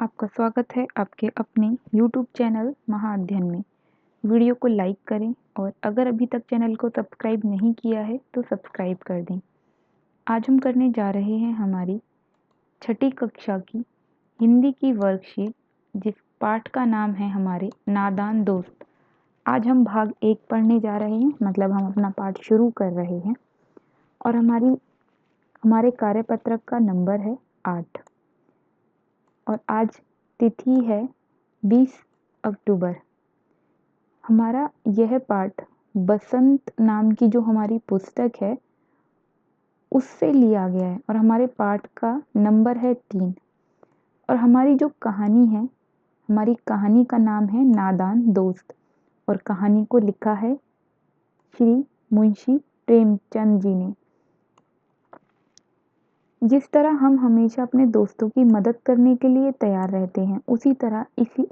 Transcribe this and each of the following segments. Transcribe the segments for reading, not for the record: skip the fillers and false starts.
आपका स्वागत है आपके अपने YouTube चैनल महाअध्ययन में। वीडियो को लाइक करें और अगर अभी तक चैनल को सब्सक्राइब नहीं किया है तो सब्सक्राइब कर दें। आज हम करने जा रहे हैं हमारी छठी कक्षा की हिंदी की वर्कशीट, जिस पाठ का नाम है हमारे नादान दोस्त। आज हम भाग 1 पढ़ने जा रहे हैं, मतलब हम अपना पाठ शुरू कर रहे हैं और हमारे कार्यपत्रक का नंबर है 8 और आज तिथि है 20 अक्टूबर। हमारा यह पाठ बसंत नाम की जो हमारी पुस्तक है उससे लिया गया है और हमारे पाठ का नंबर है 3 और हमारी जो कहानी है, हमारी कहानी का नाम है नादान दोस्त और कहानी को लिखा है श्री मुंशी प्रेमचंद जी ने। जिस तरह हम हमेशा अपने दोस्तों की मदद करने के लिए तैयार रहते हैं, उसी तरह इसी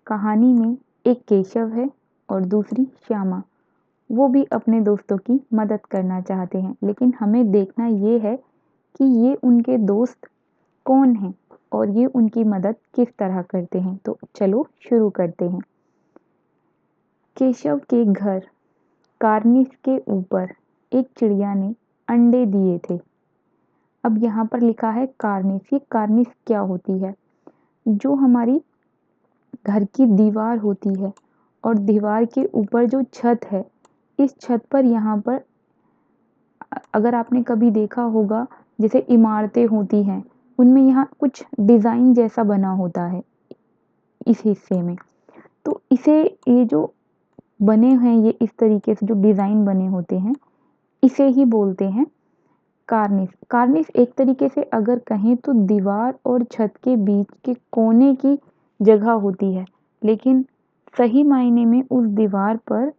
कहानी में एक केशव है और दूसरी श्यामा। वो भी अपने दोस्तों की मदद करना चाहते हैं, लेकिन हमें देखना ये है कि ये उनके दोस्त कौन हैं और ये उनकी मदद किस तरह करते हैं। तो चलो शुरू करते हैं। केशव के घर कार्निस के ऊपर एक चिड़िया ने अंडे दिए थे। अब यहाँ पर लिखा है कार्निस। ये कार्निस क्या होती है? जो हमारी घर की दीवार होती है और दीवार के ऊपर जो छत है, इस छत पर यहाँ पर अगर आपने कभी देखा होगा, जैसे इमारतें होती हैं उनमें यहाँ कुछ डिज़ाइन जैसा बना होता है इस हिस्से में। तो इसे ये जो बने हैं, ये इस तरीके से जो डिज़ाइन बने होते हैं, इसे ही बोलते हैं कार्निस। कार्निस एक तरीके से अगर कहें तो दीवार और छत के बीच के कोने की जगह होती है, लेकिन सही मायने में उस दीवार पर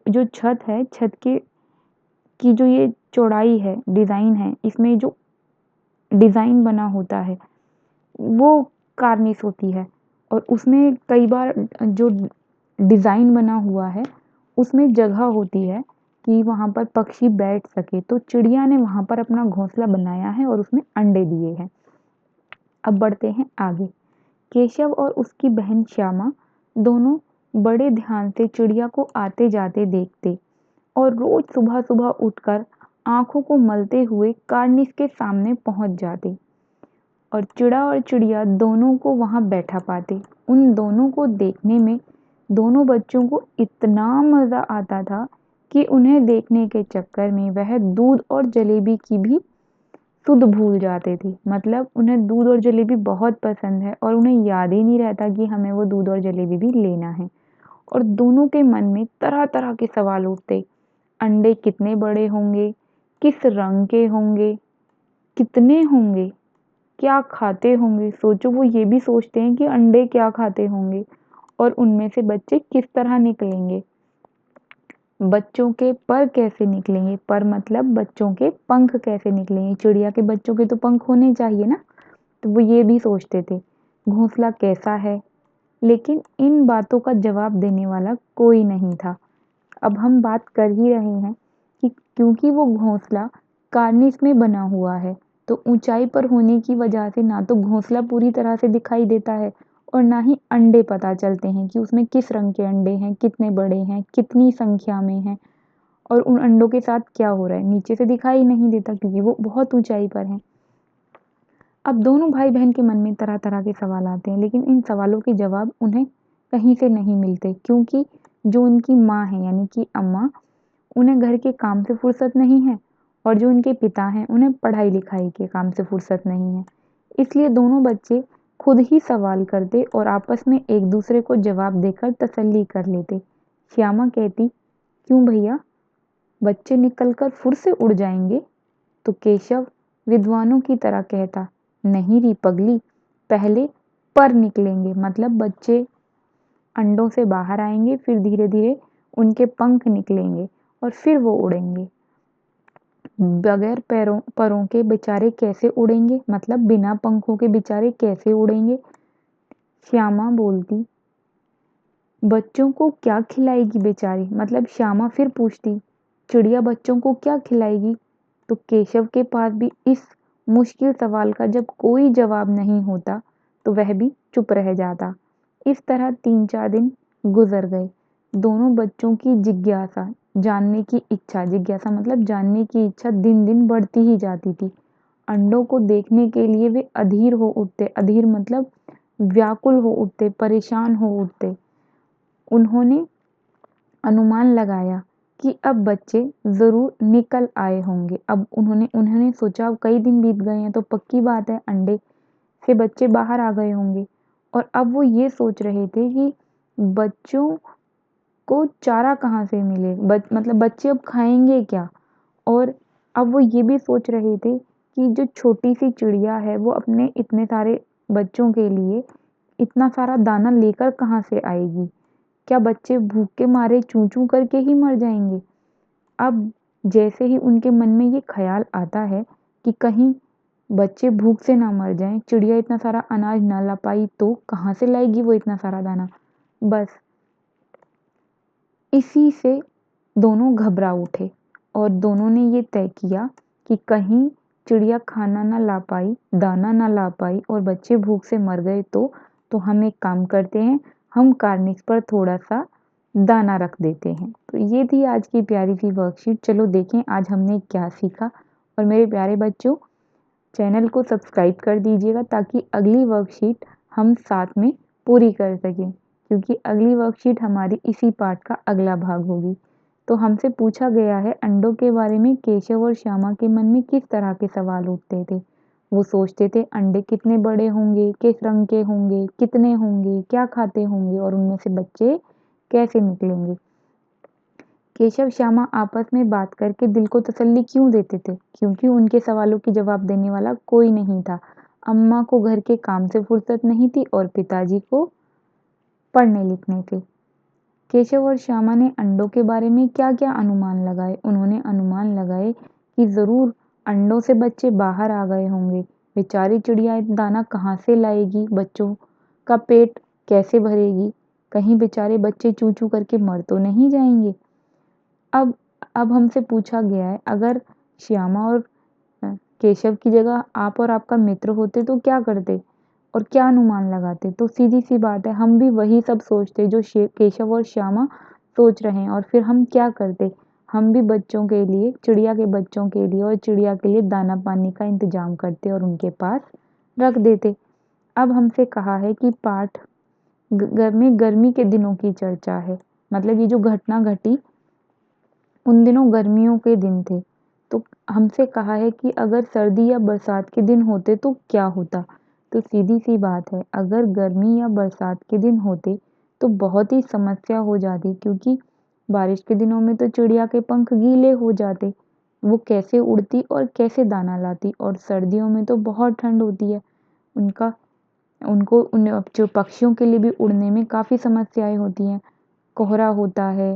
जो छत है, छत की जो ये चौड़ाई है, डिज़ाइन है, इसमें जो डिज़ाइन बना होता है वो कार्निस होती है। और उसमें कई बार जो डिज़ाइन बना हुआ है उसमें जगह होती है कि वहाँ पर पक्षी बैठ सके। तो चिड़िया ने वहाँ पर अपना घोंसला बनाया है और उसमें अंडे दिए हैं। अब बढ़ते हैं आगे। केशव और उसकी बहन श्यामा दोनों बड़े ध्यान से चिड़िया को आते जाते देखते और रोज सुबह सुबह उठकर आंखों को मलते हुए कार्निस के सामने पहुंच जाते और चिड़ा और चिड़िया दोनों को वहां बैठा पाते। उन दोनों को देखने में दोनों बच्चों को इतना मज़ा आता था कि उन्हें देखने के चक्कर में वह दूध और जलेबी की भी सुध भूल जाते थे। मतलब उन्हें दूध और जलेबी बहुत पसंद है और उन्हें याद ही नहीं रहता कि हमें वो दूध और जलेबी भी लेना है। और दोनों के मन में तरह तरह के सवाल उठते। अंडे कितने बड़े होंगे, किस रंग के होंगे, कितने होंगे, क्या खाते होंगे। सोचो, वो ये भी सोचते हैं कि अंडे क्या खाते होंगे और उनमें से बच्चे किस तरह निकलेंगे, बच्चों के पर कैसे निकलेंगे। पर मतलब बच्चों के पंख कैसे निकलेंगे। चिड़िया के बच्चों के तो पंख होने चाहिए ना, तो वो ये भी सोचते थे। घोंसला कैसा है, लेकिन इन बातों का जवाब देने वाला कोई नहीं था। अब हम बात कर ही रहे हैं कि क्योंकि वो घोंसला कार्निस में बना हुआ है, तो ऊंचाई पर होने की वजह से ना तो घोंसला पूरी तरह से दिखाई देता है और ना ही अंडे पता चलते हैं कि उसमें किस रंग के अंडे हैं, कितने बड़े हैं, कितनी संख्या में हैं और उन अंडों के साथ क्या हो रहा है, नीचे से दिखाई नहीं देता क्योंकि वो बहुत ऊंचाई पर है। अब दोनों भाई बहन के मन में तरह तरह के सवाल आते हैं, लेकिन इन सवालों के जवाब उन्हें कहीं से नहीं मिलते, क्योंकि जो उनकी माँ है यानी कि अम्मा, उन्हें घर के काम से फुर्सत नहीं है और जो उनके पिता हैं उन्हें पढ़ाई लिखाई के काम से फुर्सत नहीं है। इसलिए दोनों बच्चे खुद ही सवाल करते और आपस में एक दूसरे को जवाब देकर तसल्ली कर लेते। श्यामा कहती, क्यों भैया, बच्चे निकलकर फुर से उड़ जाएंगे? तो केशव विद्वानों की तरह कहता, नहीं री पगली, पहले पर निकलेंगे, मतलब बच्चे अंडों से बाहर आएंगे, फिर धीरे धीरे उनके पंख निकलेंगे और फिर वो उड़ेंगे। बगैर परों के बेचारे कैसे उड़ेंगे, मतलब बिना पंखों के बेचारे कैसे उड़ेंगे। श्यामा बोलती, बच्चों को क्या खिलाएगी बेचारी, मतलब श्यामा फिर पूछती, चिड़िया बच्चों को क्या खिलाएगी। तो केशव के पास भी इस मुश्किल सवाल का जब कोई जवाब नहीं होता, तो वह भी चुप रह जाता। इस तरह 3-4 दिन गुज़र गए। दोनों बच्चों की जिज्ञासा, जानने की इच्छा, जिज्ञासा मतलब जानने की इच्छा दिन-दिन बढ़ती ही जाती थी। अंडों को देखने के लिए वे अधीर हो उठते, अधीर मतलब व्याकुल हो उठते, परेशान हो उठते। उन्होंने अनुमान लगाया कि अब बच्चे ज़रूर निकल आए होंगे। अब उन्होंने सोचा अब कई दिन बीत गए हैं तो पक्की बात है अंडे से बच्चे बाहर आ गए होंगे। और अब वो ये सोच रहे थे कि बच्चों को चारा कहाँ से मिले, मतलब बच्चे अब खाएँगे क्या? और अब वो ये भी सोच रहे थे कि जो छोटी-सी चिड़िया है वो अपने इतने सारे बच्चों के लिए इतना सारा दाना लेकर कहाँ से आएगी? क्या बच्चे भूख के मारे चूँ-चूँ करके ही मर जाएँगे? अब जैसे ही उनके मन में ये ख़्याल आता है कि कहीं बच्चे भूख से ना मर जाएँ, चिड़िया इतना सारा अनाज ना ला पाई तो कहाँ से लाएगी वो इतना सारा दाना? बस इसी से दोनों घबरा उठे और दोनों ने ये तय किया कि कहीं चिड़िया खाना ना ला पाई, दाना ना ला पाई और बच्चे भूख से मर गए तो हम एक काम करते हैं, हम कार्निस पर थोड़ा-सा दाना रख देते हैं। तो ये थी आज की प्यारी-सी वर्कशीट। चलो देखें आज हमने क्या सीखा। और मेरे प्यारे बच्चों, चैनल को सब्सक्राइब कर दीजिएगा ताकि अगली वर्कशीट हम साथ में पूरी कर सकें, क्योंकि अगली वर्कशीट हमारी इसी पार्ट का अगला भाग होगी। तो हमसे पूछा गया है अंडों के बारे में केशव और श्यामा के मन में किस तरह के सवाल उठते थे। वो सोचते थे अंडे कितने बड़े होंगे, किस रंग के होंगे, कितने होंगे, क्या खाते होंगे और उनमें से बच्चे कैसे निकलेंगे। केशव श्यामा आपस में बात करके दिल को तसल्ली क्यों देते थे? क्योंकि उनके सवालों के जवाब देने वाला कोई नहीं था। अम्मा को घर के काम से फुर्सत नहीं थी और पिताजी को पढ़ने लिखने से। केशव और श्यामा ने अंडों के बारे में क्या-क्या अनुमान लगाए? उन्होंने अनुमान लगाए कि ज़रूर अंडों से बच्चे बाहर आ गए होंगे। बेचारी चिड़िया दाना कहाँ से लाएगी? बच्चों का पेट कैसे भरेगी? कहीं बेचारे बच्चे चूँ-चूँ करके मर तो नहीं जाएँगे? अब अब हमसे पूछा गया है अगर श्यामा और केशव की जगह आप और आपका मित्र होते तो क्या करते? और क्या अनुमान लगाते? तो सीधी-सी बात है हम भी वही सब सोचते जो केशव और श्यामा सोच रहे हैं और फिर हम क्या करते? हम भी बच्चों के लिए, चिड़िया के बच्चों के लिए और चिड़िया के लिए दाना-पानी का इंतज़ाम करते और उनके पास रख देते। अब हमसे कहा है कि पाठ घर में गर्मी के दिनों की चर्चा है। मतलब ये जो घटना घटी उन दिनों गर्मियों के दिन थे। तो हमसे कहा है कि अगर सर्दी या बरसात के दिन होते तो क्या होता? तो सीधी-सी बात है, अगर गर्मी या बरसात के दिन होते तो बहुत ही समस्या हो जाती, क्योंकि बारिश के दिनों में तो चिड़िया के पंख गीले हो जाते। वो कैसे उड़ती और कैसे दाना लाती, और सर्दियों में तो बहुत ठंड होती है। उनका उनको उन जो पक्षियों के लिए भी उड़ने में काफ़ी समस्याएँ होती हैं। कोहरा होता है,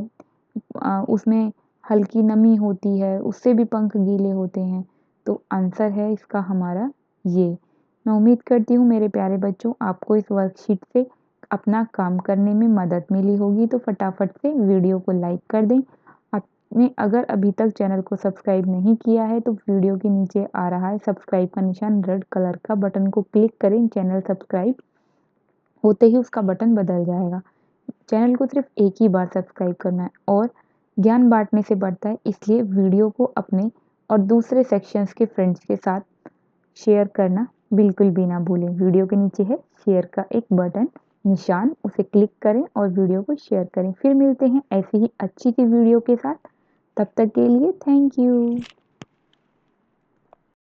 उसमें हल्की नमी होती है, उससे भी पंख गीले होते हैं। तो आंसर है इसका हमारा ये। मैं उम्मीद करती हूँ मेरे प्यारे बच्चों आपको इस वर्कशीट से अपना काम करने में मदद मिली होगी, तो फटाफट से वीडियो को लाइक कर दें। आपने अगर अभी तक चैनल को सब्सक्राइब नहीं किया है तो वीडियो के नीचे आ रहा है सब्सक्राइब का निशान, रेड कलर का बटन को क्लिक करें। चैनल सब्सक्राइब होते ही उसका बटन बदल जाएगा। चैनल को सिर्फ एक ही बार सब्सक्राइब करना है और ज्ञान बाँटने से बढ़ता है, इसलिए वीडियो को अपने और दूसरे सेक्शंस के फ्रेंड्स के साथ शेयर करना बिल्कुल भी ना भूलें। वीडियो के नीचे है शेयर का एक बटन निशान, उसे क्लिक करें और वीडियो को शेयर करें। फिर मिलते हैं ऐसी ही अच्छी सी वीडियो के साथ। तब तक के लिए थैंक यू।